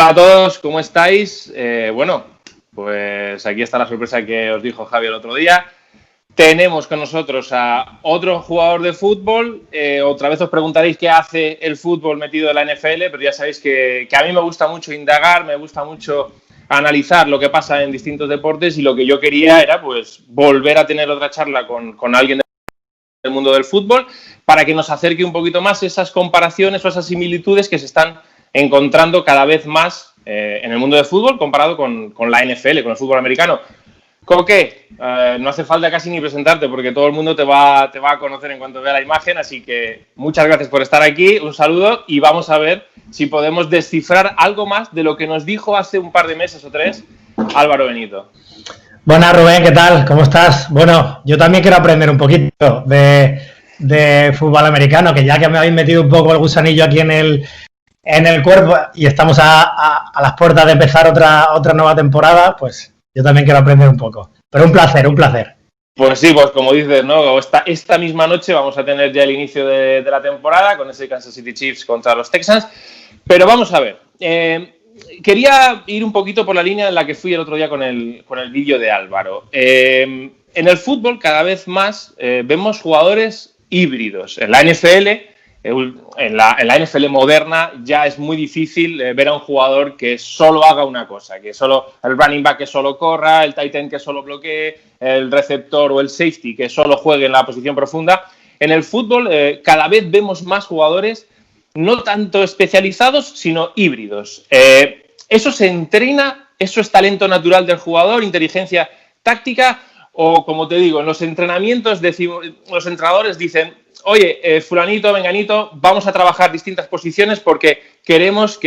Hola a todos, ¿cómo estáis? Bueno, pues aquí está la sorpresa que os dijo Javi el otro día. Tenemos con nosotros a otro jugador de fútbol. Otra vez os preguntaréis qué hace el fútbol metido en la NFL, pero ya sabéis que a mí me gusta mucho indagar, me gusta mucho analizar lo que pasa en distintos deportes y lo que yo quería era pues volver a tener otra charla con alguien del mundo del fútbol para que nos acerque un poquito más esas comparaciones o esas similitudes que se están encontrando cada vez más en el mundo del fútbol comparado con la NFL, con el fútbol americano. Coque, no hace falta casi ni presentarte porque todo el mundo te va a conocer en cuanto vea la imagen, así que muchas gracias por estar aquí, un saludo y vamos a ver si podemos descifrar algo más de lo que nos dijo hace un par de meses o tres Álvaro Benito. Buenas, Rubén, ¿qué tal? ¿Cómo estás? Bueno, yo también quiero aprender un poquito de fútbol americano, que ya que me habéis metido un poco el gusanillo aquí en el cuerpo y estamos a las puertas de empezar otra nueva temporada, pues yo también quiero aprender un poco. Pero un placer, un placer. Pues sí, pues como dices, ¿no? Esta misma noche vamos a tener ya el inicio de la temporada con ese Kansas City Chiefs contra los Texans. Pero vamos a ver. Quería ir un poquito por la línea en la que fui el otro día con el vídeo de Álvaro. En el fútbol cada vez más vemos jugadores híbridos. En la NFL, en la NFL moderna, ya es muy difícil ver a un jugador que solo haga una cosa, que solo el running back que solo corra, el tight end que solo bloquee, el receptor o el safety que solo juegue en la posición profunda. En el fútbol cada vez vemos más jugadores no tanto especializados, sino híbridos. ¿Eso se entrena? ¿Eso es talento natural del jugador? ¿Inteligencia táctica? O, como te digo, en los entrenamientos los entrenadores dicen: oye, fulanito, venganito, vamos a trabajar distintas posiciones porque queremos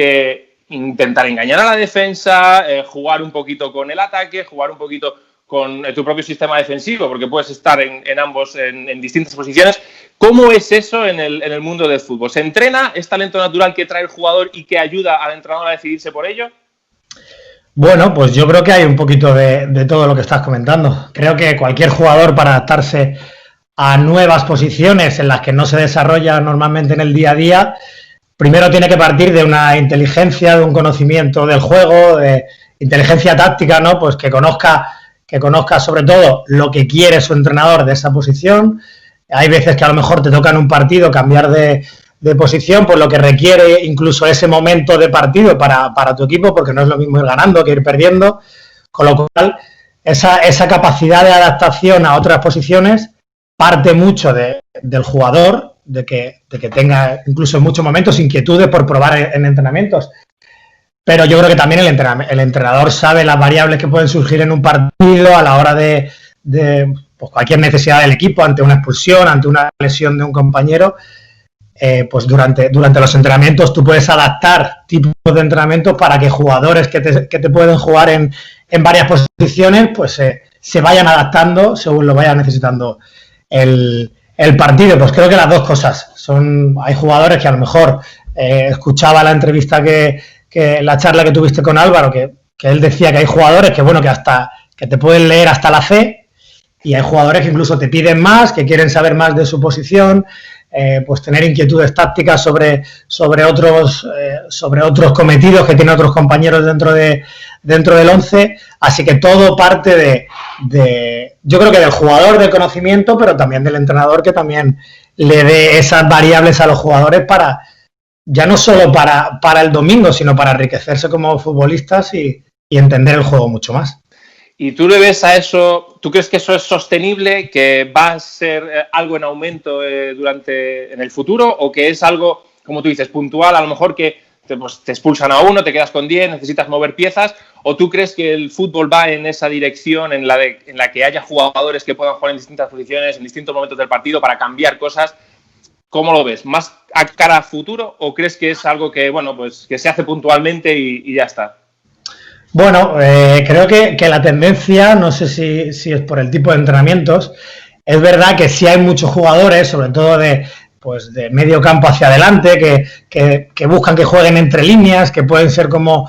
intentar engañar a la defensa, jugar un poquito con el ataque, jugar un poquito con tu propio sistema defensivo, porque puedes estar en ambos, en distintas posiciones. ¿Cómo es eso en el mundo del fútbol? ¿Se entrena? ¿Es talento natural que trae el jugador y que ayuda al entrenador a decidirse por ello? Bueno, pues yo creo que hay un poquito de todo lo que estás comentando. Creo que cualquier jugador, para adaptarse a nuevas posiciones en las que no se desarrolla normalmente en el día a día, primero tiene que partir de una inteligencia, de un conocimiento del juego, de inteligencia táctica, ¿no? Pues que conozca sobre todo lo que quiere su entrenador de esa posición. Hay veces que a lo mejor te toca en un partido cambiar de posición, por lo que requiere incluso ese momento de partido para tu equipo, porque no es lo mismo ir ganando que ir perdiendo, con lo cual esa capacidad de adaptación a otras posiciones parte mucho del jugador, de que tenga incluso en muchos momentos inquietudes por probar en entrenamientos. Pero yo creo que también el entrenador sabe las variables que pueden surgir en un partido a la hora de pues cualquier necesidad del equipo, ante una expulsión, ante una lesión de un compañero. Pues durante los entrenamientos tú puedes adaptar tipos de entrenamientos para que jugadores que te pueden jugar en varias posiciones pues se vayan adaptando según lo vaya necesitando el partido. Pues creo que las dos cosas hay jugadores que a lo mejor escuchaba la entrevista que la charla que tuviste con Álvaro, que él decía que hay jugadores que te pueden leer hasta la C, y hay jugadores que incluso te piden más, que quieren saber más de su posición, pues tener inquietudes tácticas sobre otros cometidos que tienen otros compañeros dentro del 11. Así que todo parte yo creo que del jugador, de conocimiento, pero también del entrenador, que también le dé esas variables a los jugadores ya no solo para el domingo, sino para enriquecerse como futbolistas y entender el juego mucho más. ¿Y tú le ves a eso, tú crees que eso es sostenible, que va a ser algo en aumento en el futuro, o que es algo, como tú dices, puntual, a lo mejor que te expulsan a uno, te quedas con 10, necesitas mover piezas, o tú crees que el fútbol va en esa dirección en la que haya jugadores que puedan jugar en distintas posiciones, en distintos momentos del partido para cambiar cosas? ¿Cómo lo ves? ¿Más a cara a futuro o crees que es algo que, bueno, pues que se hace puntualmente y ya está? Bueno, creo que la tendencia, no sé si es por el tipo de entrenamientos, es verdad que sí hay muchos jugadores, sobre todo de medio campo hacia adelante, que buscan que jueguen entre líneas, que pueden ser como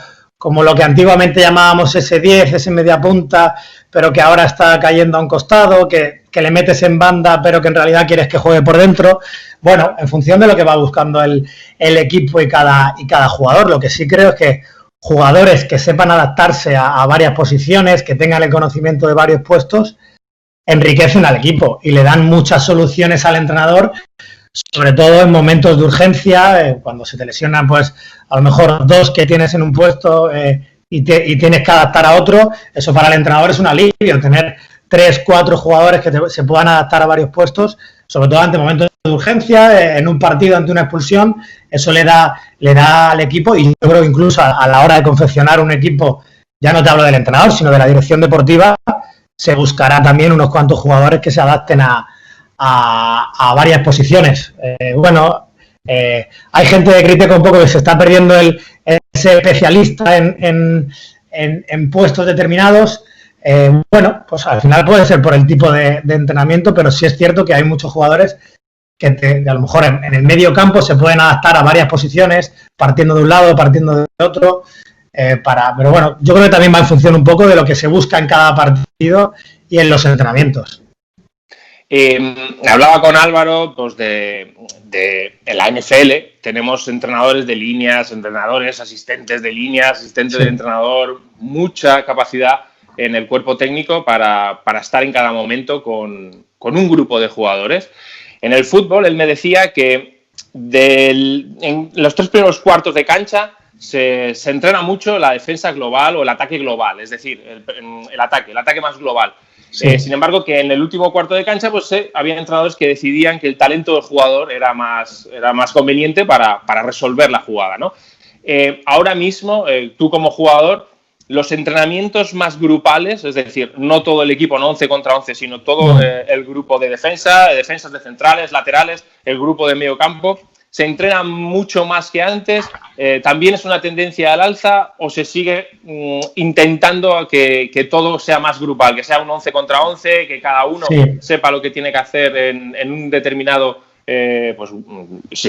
lo que antiguamente llamábamos ese 10, ese media punta, pero que ahora está cayendo a un costado, que le metes en banda, pero que en realidad quieres que juegue por dentro. Bueno, en función de lo que va buscando el equipo y cada jugador. Lo que sí creo es que jugadores que sepan adaptarse a varias posiciones, que tengan el conocimiento de varios puestos, enriquecen al equipo y le dan muchas soluciones al entrenador, sobre todo en momentos de urgencia, cuando se te lesionan, pues a lo mejor 2 que tienes en un puesto y tienes que adaptar a otro. Eso para el entrenador es un alivio, tener 3, 4 jugadores que se puedan adaptar a varios puestos, sobre todo ante momentos de urgencia, en un partido ante una expulsión. Eso le da al equipo, y yo creo que incluso a la hora de confeccionar un equipo, ya no te hablo del entrenador, sino de la dirección deportiva, se buscará también unos cuantos jugadores que se adapten a varias posiciones. Hay gente que critica un poco que se está perdiendo ese especialista en puestos determinados. Pues al final puede ser por el tipo de entrenamiento, pero sí es cierto que hay muchos jugadores que a lo mejor en el medio campo se pueden adaptar a varias posiciones, partiendo de un lado, partiendo de otro. Pero bueno, yo creo que también va en función un poco de lo que se busca en cada partido y en los entrenamientos. Hablaba con Álvaro pues en la NFL tenemos entrenadores de líneas, entrenadores, asistentes de líneas, asistentes del entrenador, mucha capacidad en el cuerpo técnico para estar en cada momento con un grupo de jugadores. En el fútbol él me decía que en los 3 primeros cuartos de cancha se entrena mucho la defensa global o el ataque global, es decir, el ataque más global. Sí. Sin embargo, que en el último cuarto de cancha pues había entrenadores que decidían que el talento del jugador era más conveniente para resolver la jugada, ¿no? Ahora mismo, tú como jugador, los entrenamientos más grupales, es decir, no todo el equipo, no 11 contra 11, sino todo el grupo de defensas de centrales, laterales, el grupo de medio campo, ¿se entrena mucho más que antes? ¿También es una tendencia al alza o se sigue intentando que todo sea más grupal, que sea un 11 contra 11, que cada uno sepa lo que tiene que hacer en un determinado, en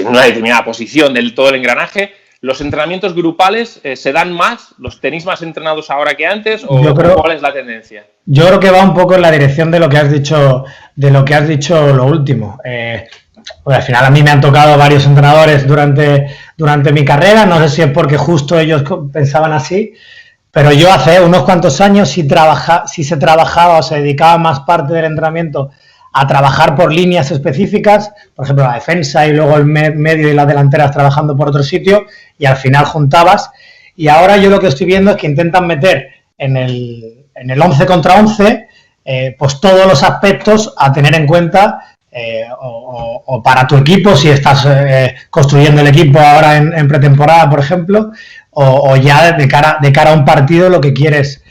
una determinada posición del todo el engranaje? ¿Los entrenamientos grupales se dan más? ¿Los tenéis más entrenados ahora que antes? ¿O cuál es la tendencia? Yo creo que va un poco en la dirección de lo que has dicho, lo último. Pues al final a mí me han tocado varios entrenadores durante mi carrera, no sé si es porque justo ellos pensaban así, pero yo hace unos cuantos años sí se trabajaba o se dedicaba más parte del entrenamiento a trabajar por líneas específicas, por ejemplo la defensa y luego el medio y las delanteras trabajando por otro sitio, y al final juntabas. Y ahora yo lo que estoy viendo es que intentan meter en el 11 contra 11 pues todos los aspectos a tener en cuenta, o para tu equipo, si estás construyendo el equipo ahora en pretemporada, por ejemplo, o ya de cara a un partido lo que quieres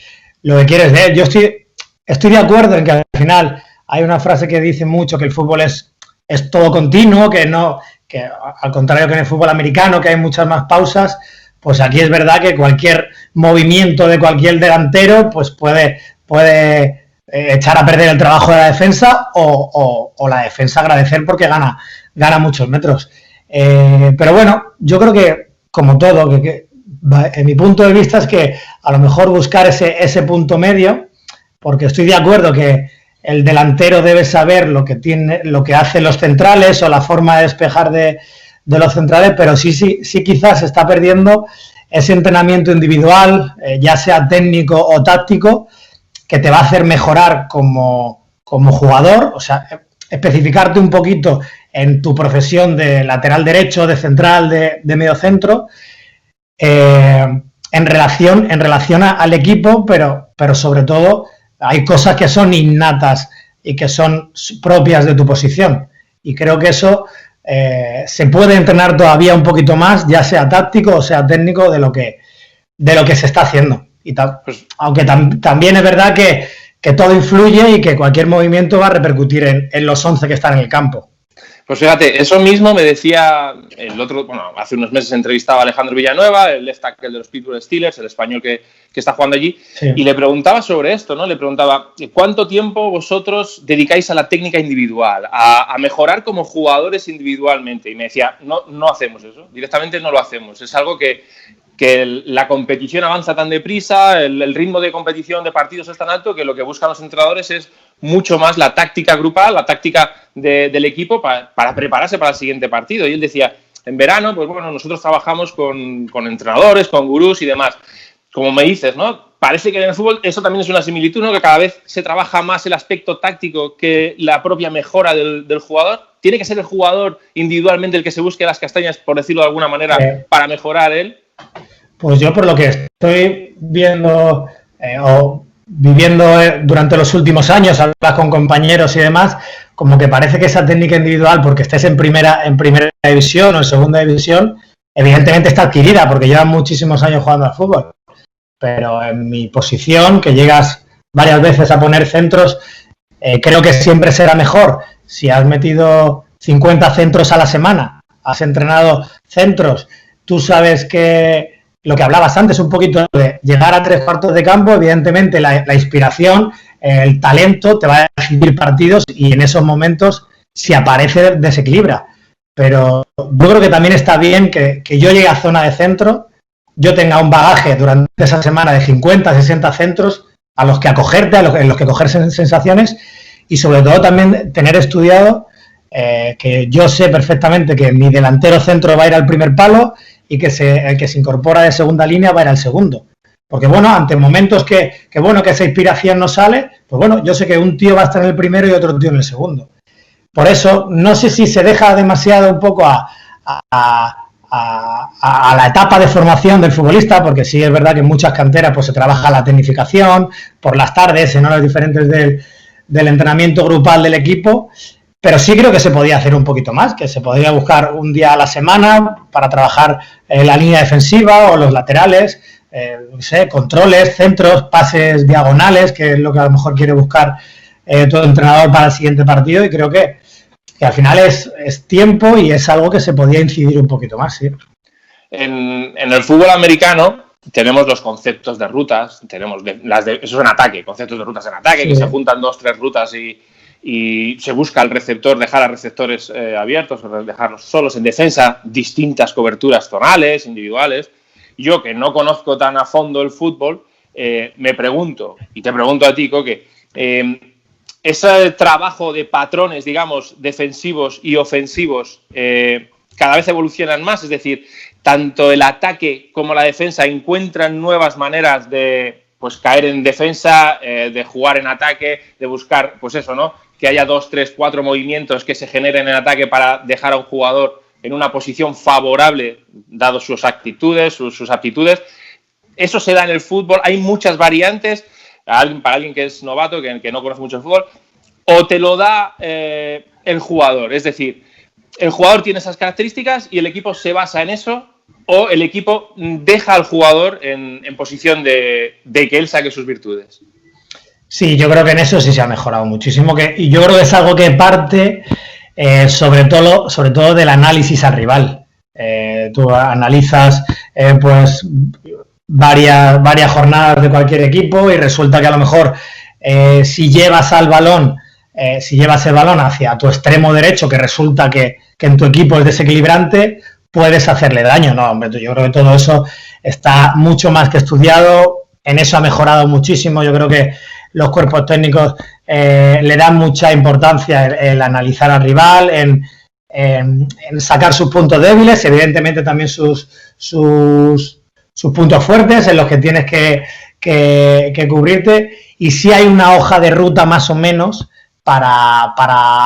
ver. Yo estoy de acuerdo en que al final hay una frase que dice mucho que el fútbol es todo continuo, que al contrario que en el fútbol americano, que hay muchas más pausas, pues aquí es verdad que cualquier movimiento de cualquier delantero pues puede echar a perder el trabajo de la defensa o la defensa agradecer porque gana muchos metros. Pero bueno, yo creo que, como todo, en mi punto de vista es que a lo mejor buscar ese punto medio, porque estoy de acuerdo que el delantero debe saber lo que hacen los centrales o la forma de despejar de los centrales, pero sí quizás se está perdiendo ese entrenamiento individual, ya sea técnico o táctico, que te va a hacer mejorar como jugador, o sea, especificarte un poquito en tu profesión de lateral derecho, de central, de medio centro, en relación al equipo, pero sobre todo hay cosas que son innatas y que son propias de tu posición, y creo que eso se puede entrenar todavía un poquito más, ya sea táctico o sea técnico, de lo que se está haciendo. Y aunque también es verdad que todo influye y que cualquier movimiento va a repercutir en los 11 que están en el campo. Pues fíjate, eso mismo me decía hace unos meses entrevistaba a Alejandro Villanueva, el left tackle de los Pittsburgh Steelers, el español que está jugando allí, y le preguntaba sobre esto, ¿no? Le preguntaba, ¿cuánto tiempo vosotros dedicáis a la técnica individual, a mejorar como jugadores individualmente? Y me decía, no hacemos eso, directamente no lo hacemos, es algo que la competición avanza tan deprisa, el ritmo de competición de partidos es tan alto que lo que buscan los entrenadores es mucho más la táctica grupal, la táctica del equipo para prepararse para el siguiente partido. Y él decía, en verano, pues bueno, nosotros trabajamos con entrenadores, con gurús y demás. Como me dices, ¿no? Parece que en el fútbol eso también es una similitud, ¿no? Que cada vez se trabaja más el aspecto táctico que la propia mejora del jugador. ¿Tiene que ser el jugador individualmente el que se busque las castañas, por decirlo de alguna manera, para mejorar él? Pues yo, por lo que estoy viendo o viviendo durante los últimos años, hablas con compañeros y demás, como que parece que esa técnica individual, porque estés en primera división o en segunda división, evidentemente está adquirida porque llevan muchísimos años jugando al fútbol. Pero en mi posición, que llegas varias veces a poner centros, creo que siempre será mejor si has metido 50 centros a la semana, has entrenado centros, tú sabes que lo que hablabas antes un poquito de llegar a 3/4 de campo, evidentemente la inspiración, el talento te va a decidir partidos y en esos momentos, si aparece, desequilibra. Pero yo creo que también está bien que yo llegue a zona de centro, yo tenga un bagaje durante esa semana de 50, 60 centros a los que acogerte, en los que coger sensaciones y sobre todo también tener estudiado que yo sé perfectamente que mi delantero centro va a ir al primer palo y que el que se incorpora de segunda línea va a ir al segundo. Porque bueno, ante momentos que esa inspiración no sale, pues bueno, yo sé que un tío va a estar en el primero y otro tío en el segundo. Por eso, no sé si se deja demasiado un poco a la etapa de formación del futbolista, porque sí es verdad que en muchas canteras pues se trabaja la tecnificación, por las tardes, en horas diferentes del entrenamiento grupal del equipo, pero sí creo que se podía hacer un poquito más, que se podría buscar un día a la semana para trabajar la línea defensiva o los laterales, no sé, controles, centros, pases diagonales, que es lo que a lo mejor quiere buscar todo entrenador para el siguiente partido, y creo que al final es tiempo y es algo que se podía incidir un poquito más, sí. En el fútbol americano tenemos los conceptos de rutas, tenemos eso es en ataque, conceptos de rutas en ataque, sí, que se juntan 2, 3 rutas y se busca al receptor, dejar a receptores abiertos, o dejarlos solos. En defensa, distintas coberturas zonales, individuales. Yo, que no conozco tan a fondo el fútbol, me pregunto, y te pregunto a ti, Coque, ese trabajo de patrones, digamos, defensivos y ofensivos cada vez evolucionan más, es decir, tanto el ataque como la defensa encuentran nuevas maneras de pues caer en defensa, de jugar en ataque, de buscar, pues eso, ¿no? Que haya 2, 3, 4 movimientos que se generen en ataque para dejar a un jugador en una posición favorable, dado sus actitudes, sus aptitudes. Eso se da en el fútbol, hay muchas variantes. Para alguien que es novato, que no conoce mucho el fútbol, o te lo da el jugador, es decir, el jugador tiene esas características y el equipo se basa en eso, o el equipo deja al jugador en posición de que él saque sus virtudes. Sí, yo creo que en eso sí se ha mejorado muchísimo, y yo creo que es algo que parte sobre todo del análisis al rival. Tú analizas pues varias jornadas de cualquier equipo y resulta que a lo mejor si llevas el balón hacia tu extremo derecho, que resulta que en tu equipo es desequilibrante, puedes hacerle daño. No, hombre, yo creo que todo eso está mucho más que estudiado, en eso ha mejorado muchísimo. Yo creo que los cuerpos técnicos le dan mucha importancia el analizar al rival, en sacar sus puntos débiles, evidentemente también sus puntos fuertes en los que tienes que cubrirte, y si hay una hoja de ruta más o menos para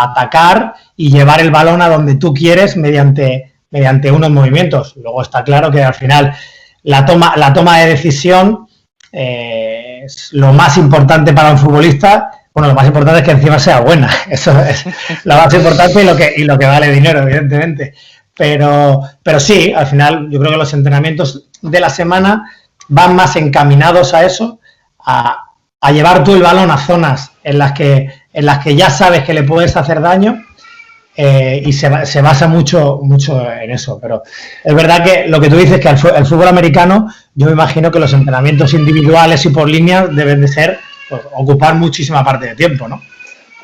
atacar y llevar el balón a donde tú quieres mediante unos movimientos. Luego está claro que al final la toma de decisión es lo más importante para un futbolista. Bueno, lo más importante es que encima sea buena, eso es lo más importante y lo que vale dinero, evidentemente. Pero sí, al final yo creo que los entrenamientos de la semana van más encaminados a eso, a llevar tú el balón a zonas en las que ya sabes que le puedes hacer daño, y se basa mucho en eso. Pero es verdad que lo que tú dices, que el fútbol americano, yo me imagino que los entrenamientos individuales y por líneas deben de ser, pues, ocupar muchísima parte de tiempo, ¿no?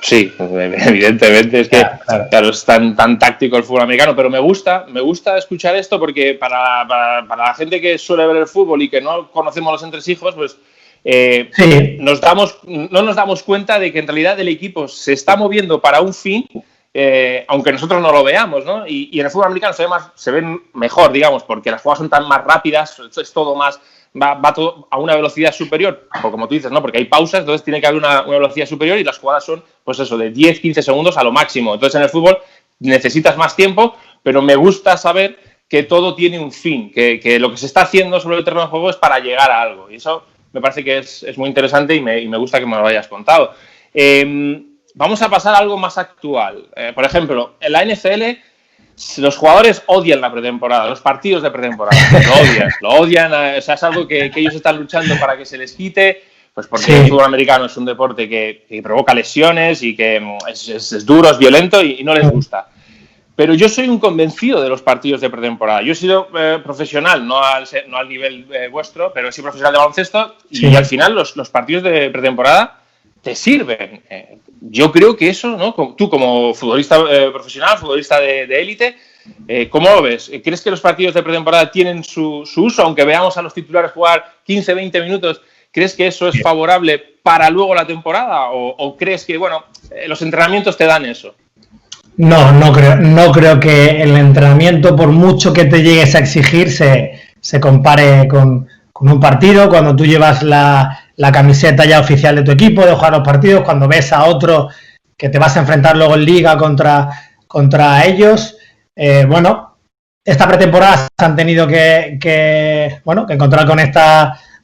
Sí, evidentemente, es que claro, es tan táctico el fútbol americano, pero me gusta escuchar esto porque para la gente que suele ver el fútbol y que no conocemos los entresijos, pues sí, no nos damos cuenta de que en realidad el equipo se está moviendo para un fin aunque nosotros no lo veamos, ¿no? Y en el fútbol americano se ven mejor, digamos, porque las jugadas son tan más rápidas, es todo más, va todo a una velocidad superior, o como tú dices, ¿no? Porque hay pausas, entonces tiene que haber una velocidad superior y las jugadas son, pues eso, de 10, 15 segundos a lo máximo. Entonces en el fútbol necesitas más tiempo, pero me gusta saber que todo tiene un fin, que lo que se está haciendo sobre el terreno de juego es para llegar a algo. Y eso me parece que es muy interesante y me gusta que me lo hayas contado. Vamos a pasar a algo más actual. Por ejemplo, en la NFL los jugadores odian la pretemporada, los partidos de pretemporada. Lo odian, o sea, es algo que ellos están luchando para que se les quite, pues porque el fútbol americano es un deporte que provoca lesiones y que es duro, es violento y no les gusta. Pero yo soy un convencido de los partidos de pretemporada. Yo he sido profesional, no al nivel vuestro, pero he sido profesional de baloncesto y al final los partidos de pretemporada te sirven. Yo creo que eso, ¿no? Tú como futbolista profesional, futbolista de élite, ¿cómo lo ves? ¿Crees que los partidos de pretemporada tienen su uso? Aunque veamos a los titulares jugar 15, 20 minutos, ¿crees que eso es favorable para luego la temporada? ¿O crees que, bueno, los entrenamientos te dan eso? No creo que el entrenamiento, por mucho que te llegues a exigir, se compare con un partido. Cuando tú llevas la camiseta ya oficial de tu equipo, de jugar los partidos, cuando ves a otro que te vas a enfrentar luego en liga contra ellos, bueno, esta pretemporada se han tenido que encontrar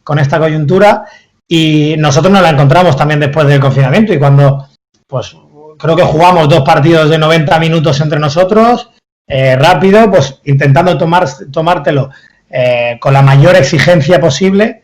con esta coyuntura y nosotros nos la encontramos también después del confinamiento y cuando, pues, creo que jugamos 2 partidos de 90 minutos entre nosotros, rápido, pues intentando tomártelo con la mayor exigencia posible,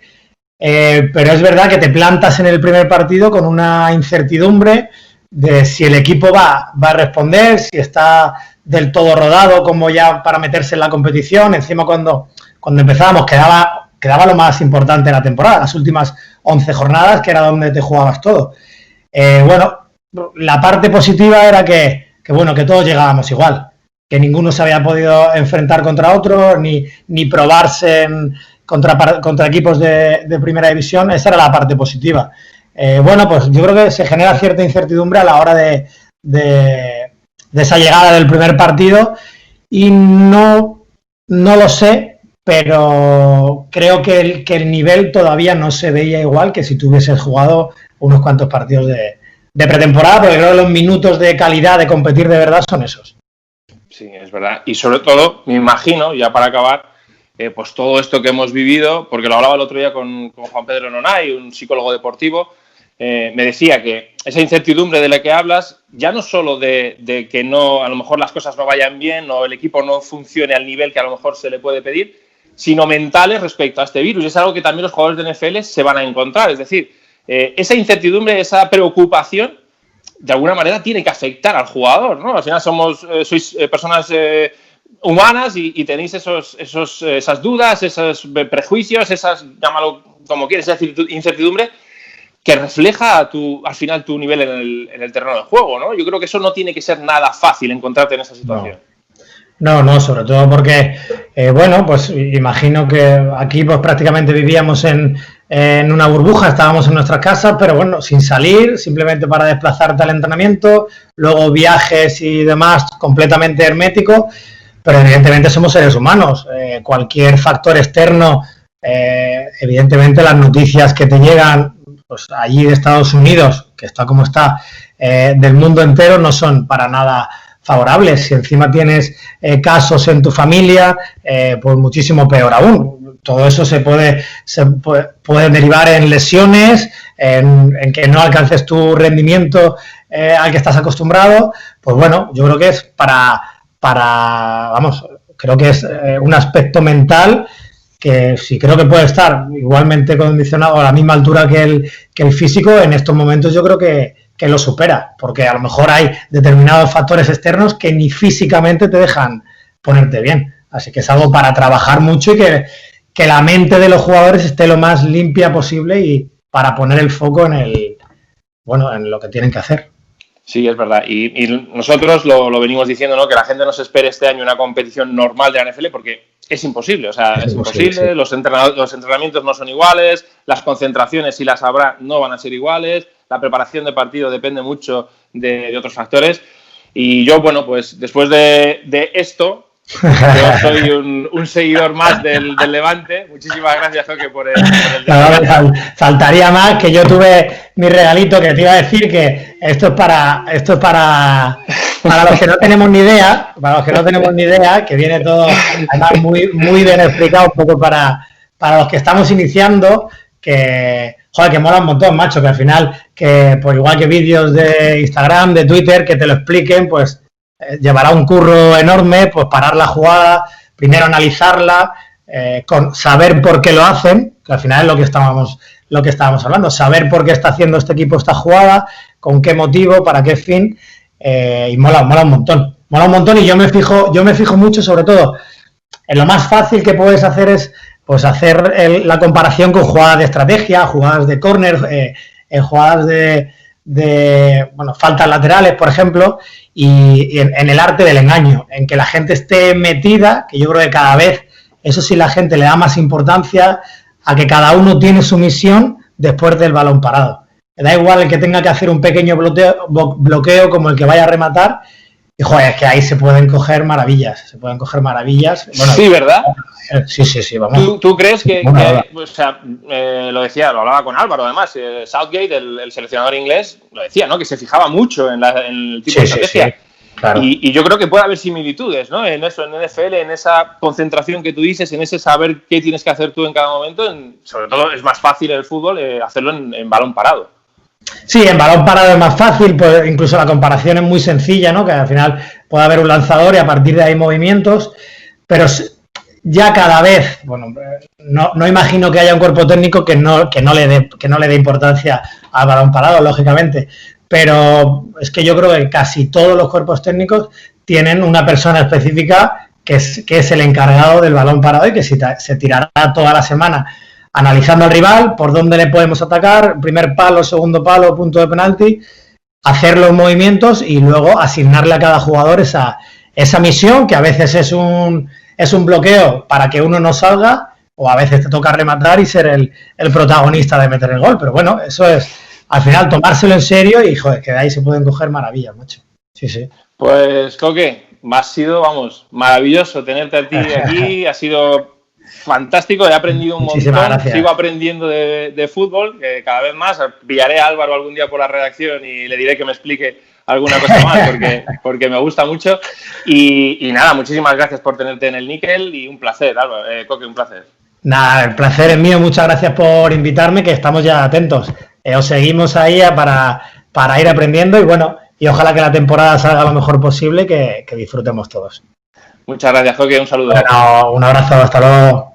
pero es verdad que te plantas en el primer partido con una incertidumbre de si el equipo va a responder, si está del todo rodado como ya para meterse en la competición. Encima cuando empezábamos quedaba lo más importante de la temporada, las últimas 11 jornadas, que era donde te jugabas todo. Bueno, la parte positiva era que todos llegábamos igual, que ninguno se había podido enfrentar contra otro, ni probarse contra equipos de primera división. Esa era la parte positiva. Bueno, pues yo creo que se genera cierta incertidumbre a la hora de esa llegada del primer partido y no lo sé, pero creo que el nivel todavía no se veía igual que si tú hubieses jugado unos cuantos partidos de pretemporada, porque creo que los minutos de calidad de competir de verdad son esos. Sí, es verdad. Y sobre todo, me imagino, ya para acabar, pues todo esto que hemos vivido, porque lo hablaba el otro día con Juan Pedro Nonay, un psicólogo deportivo, me decía que esa incertidumbre de la que hablas, ya no solo de que no, a lo mejor las cosas no vayan bien o el equipo no funcione al nivel que a lo mejor se le puede pedir, sino mentales respecto a este virus. Y es algo que también los jugadores de NFL se van a encontrar. Es decir, esa incertidumbre, esa preocupación, de alguna manera tiene que afectar al jugador, ¿no? Al final sois personas humanas y tenéis esas dudas, esos prejuicios, llámalo como quieres, esa incertidumbre que refleja al final tu nivel en el terreno de juego, ¿no? Yo creo que eso no tiene que ser nada fácil encontrarte en esa situación. No, sobre todo porque, bueno, pues imagino que aquí pues prácticamente vivíamos en una burbuja, estábamos en nuestras casas, pero bueno, sin salir, simplemente para desplazarte al entrenamiento, luego viajes y demás completamente hermético, pero evidentemente somos seres humanos, cualquier factor externo, evidentemente las noticias que te llegan pues allí de Estados Unidos, que está como está, del mundo entero, no son para nada favorables. Si encima tienes casos en tu familia, pues muchísimo peor aún. Todo eso se puede derivar en lesiones, en que no alcances tu rendimiento al que estás acostumbrado. Pues bueno, yo creo que es creo que es un aspecto mental que sí creo que puede estar igualmente condicionado a la misma altura que el físico. En estos momentos yo creo que lo supera, porque a lo mejor hay determinados factores externos que ni físicamente te dejan ponerte bien. Así que es algo para trabajar mucho y que la mente de los jugadores esté lo más limpia posible y para poner el foco en lo que tienen que hacer. Sí, es verdad. Y nosotros lo venimos diciendo, ¿no? Que la gente no se espere este año una competición normal de la NFL porque es imposible. O sea, es imposible. Sí. Los entrenamientos no son iguales, las concentraciones, si las habrá, no van a ser iguales, la preparación de partido depende mucho de otros factores. Y yo, bueno, pues después de esto, yo soy un seguidor más del Levante. Muchísimas gracias, Coque, por el faltaría más, que yo tuve mi regalito, que te iba a decir que esto es para los que no tenemos ni idea, que viene todo además muy bien explicado, un poco para los que estamos iniciando, que mola un montón, macho, que al final, que pues igual que vídeos de Instagram, de Twitter, que te lo expliquen, pues llevará un curro enorme, pues parar la jugada, primero analizarla, con saber por qué lo hacen, que al final es lo que estábamos hablando, saber por qué está haciendo este equipo esta jugada, con qué motivo, para qué fin, y mola un montón, y yo me fijo mucho, sobre todo, en lo más fácil que puedes hacer es pues hacer la comparación con jugadas de estrategia, jugadas de córner, jugadas de faltas laterales, por ejemplo, y en el arte del engaño, en que la gente esté metida, que yo creo que cada vez, eso sí, la gente le da más importancia a que cada uno tiene su misión después del balón parado. Da igual el que tenga que hacer un pequeño bloqueo como el que vaya a rematar, y joder, es que ahí se pueden coger maravillas. Bueno, sí, ¿verdad? Sí, vamos. ¿Tú crees que o sea, lo hablaba con Álvaro, además, Southgate, el seleccionador inglés, lo decía, ¿no? Que se fijaba mucho en el tipo de estrategia. Sí, claro. Y yo creo que puede haber similitudes, ¿no? En eso, en NFL, en esa concentración que tú dices, en ese saber qué tienes que hacer tú en cada momento. Sobre todo es más fácil en el fútbol hacerlo en balón parado. Sí, en balón parado es más fácil, pues incluso la comparación es muy sencilla, ¿no? Que al final puede haber un lanzador y a partir de ahí movimientos, pero ya cada vez, no imagino que haya un cuerpo técnico que no le dé importancia al balón parado, lógicamente, pero es que yo creo que casi todos los cuerpos técnicos tienen una persona específica que es el encargado del balón parado y que se tirará toda la semana analizando al rival, por dónde le podemos atacar, primer palo, segundo palo, punto de penalti, hacer los movimientos y luego asignarle a cada jugador esa misión, que a veces es un bloqueo para que uno no salga, o a veces te toca rematar y ser el protagonista de meter el gol. Pero bueno, eso es, al final, tomárselo en serio y, joder, que de ahí se pueden coger maravillas, macho. Sí. Pues, Coque, ha sido, maravilloso tenerte a ti aquí, ha sido fantástico, he aprendido un montón, sigo aprendiendo de fútbol, cada vez más, pillaré a Álvaro algún día por la redacción y le diré que me explique alguna cosa más, porque me gusta mucho, y nada, muchísimas gracias por tenerte en el Níquel y un placer, Álvaro, Coque, un placer. Nada, el placer es mío, muchas gracias por invitarme, que estamos ya atentos, os seguimos ahí para ir aprendiendo y ojalá que la temporada salga lo mejor posible, que disfrutemos todos. Muchas gracias, Coque, un saludo. Bueno, un abrazo, hasta luego.